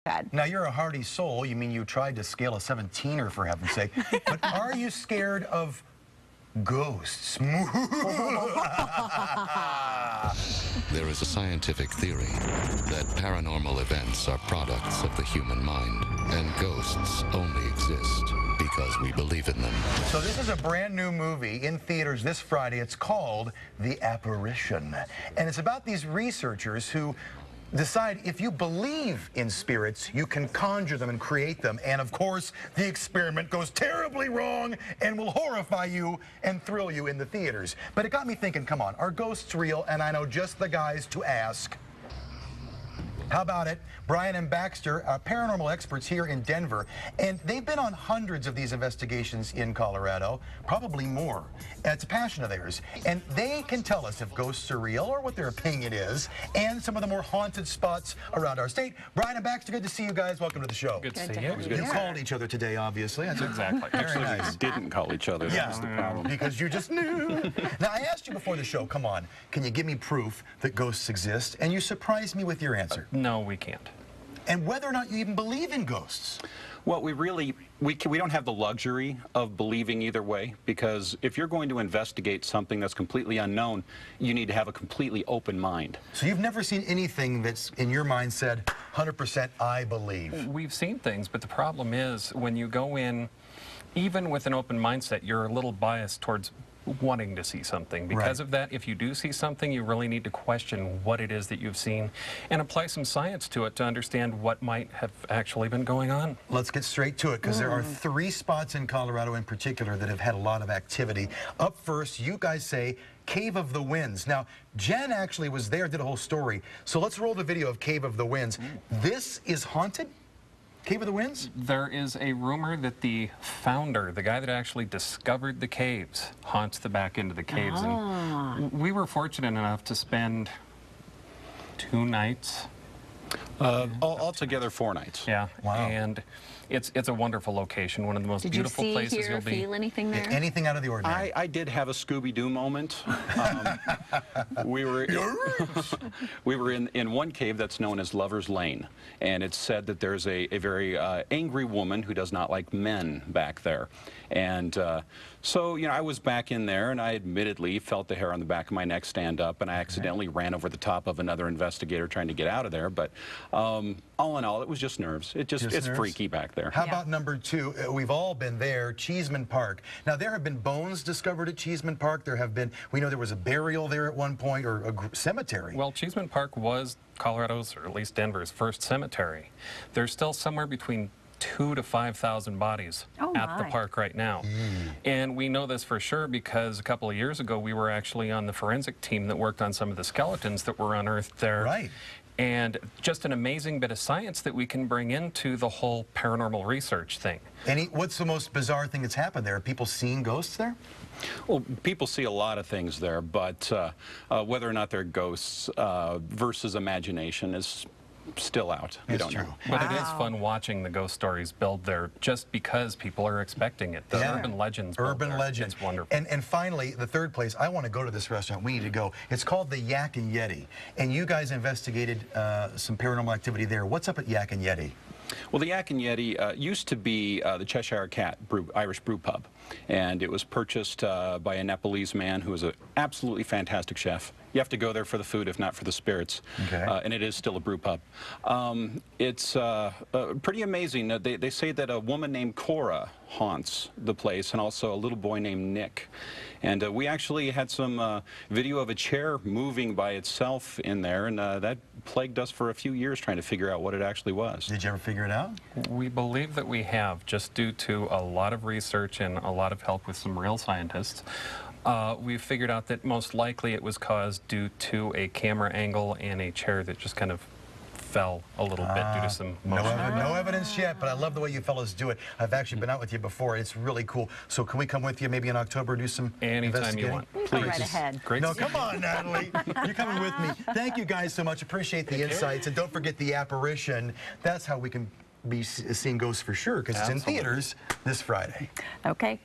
had. Now, you're a hardy soul. You mean you tried to scale a 17er, for heaven's sake. But are you scared of ghosts? There is a scientific theory that paranormal events are products of the human mind, and ghosts only exist because we believe in them. So this is a brand new movie in theaters this Friday. It's called The Apparition. And it's about these researchers who decide if you believe in spirits, you can conjure them and create them. And of course, the experiment goes terribly wrong and will horrify you and thrill you in the theaters. But it got me thinking, come on, are ghosts real? And I know just the guys to ask. How about it? Bryan and Baxter, paranormal experts here in Denver, and they've been on hundreds of these investigations in Colorado, probably more. It's a passion of theirs, and they can tell us if ghosts are real or what their opinion is, and some of the more haunted spots around our state. Bryan and Baxter, good to see you guys. Welcome to the show. Good to see you. You called each other today, obviously. That's exactly. Actually, nice. We didn't call each other. That was the problem. Because you just knew. Now, I asked you before the show, come on, can you give me proof that ghosts exist? And you surprised me with your answer. No, we can't. And whether or not you even believe in ghosts. Well, we don't have the luxury of believing either way, because if you're going to investigate something that's completely unknown, you need to have a completely open mind. So you've never seen anything that's in your mind said, 100% I believe. We've seen things, but the problem is when you go in, even with an open mindset, you're a little biased towards wanting to see something. Because of that, if you do see something, you really need to question what it is that you've seen and apply some science to it to understand what might have actually been going on. Let's get straight to it, because there are 3 spots in Colorado in particular that have had a lot of activity. Up first, you guys say Cave of the Winds. Now, Jen actually was there, did a whole story. So let's roll the video of Cave of the Winds. This is haunted? Cave of the Winds? There is a rumor that the founder, the guy that actually discovered the caves, haunts the back end of the caves. And we were fortunate enough to spend 2 nights. Altogether 4 nights. Yeah. Wow. And it's a wonderful location, one of the most beautiful places you'll be. Did you see, hear, feel anything there? Anything out of the ordinary? I did have a Scooby-Doo moment. We were in one cave that's known as Lover's Lane, and it's said that there's a very angry woman who does not like men back there. And so, you know, I was back in there, and I admittedly felt the hair on the back of my neck stand up, and I accidentally ran over the top of another investigator trying to get out of there. But all in all, it was just nerves. It's nerves? Freaky back there. How about number 2? We've all been there, Cheeseman Park. Now, there have been bones discovered at Cheeseman Park. There have been, we know there was a burial there at one point, or a cemetery. Well, Cheeseman Park was Colorado's, or at least Denver's, first cemetery. There's still somewhere between 2,000 to 5,000 bodies at the park right now. And we know this for sure because a couple of years ago we were actually on the forensic team that worked on some of the skeletons that were unearthed there. Right. And just an amazing bit of science that we can bring into the whole paranormal research thing. What's the most bizarre thing that's happened there? Are people seeing ghosts there? Well, people see a lot of things there, but whether or not they're ghosts versus imagination is still out. We don't know. But it is fun watching the ghost stories build there just because people are expecting it. The urban legends. Urban legend. It's wonderful. And finally, the third place, I want to go to this restaurant. We need to go. It's called the Yak and Yeti. And you guys investigated some paranormal activity there. What's up at Yak and Yeti? Well, the Yak and Yeti used to be the Cheshire Cat Irish brew pub, and it was purchased by a Nepalese man who was an absolutely fantastic chef. You have to go there for the food, if not for the spirits. Okay. And it is still a brew pub. It's pretty amazing. They say that a woman named Cora haunts the place, and also a little boy named Nick. And we actually had some video of a chair moving by itself in there, and that plagued us for a few years trying to figure out what it actually was. Did you ever figure it out? We believe that we have, just due to a lot of research and a lot of help with some real scientists. We've figured out that most likely it was caused due to a camera angle and a chair that just kind of fell a little bit due to some motion. No evidence yet, but I love the way you fellas do it. I've actually been out with you before. It's really cool. So can we come with you maybe in October, do some Anytime you want. Please. Right ahead. Great. No, come on, Natalie. You're coming with me. Thank you guys so much. Appreciate the insights. And don't forget the apparition. That's how we can be seeing ghosts for sure, because it's in theaters this Friday. Okay.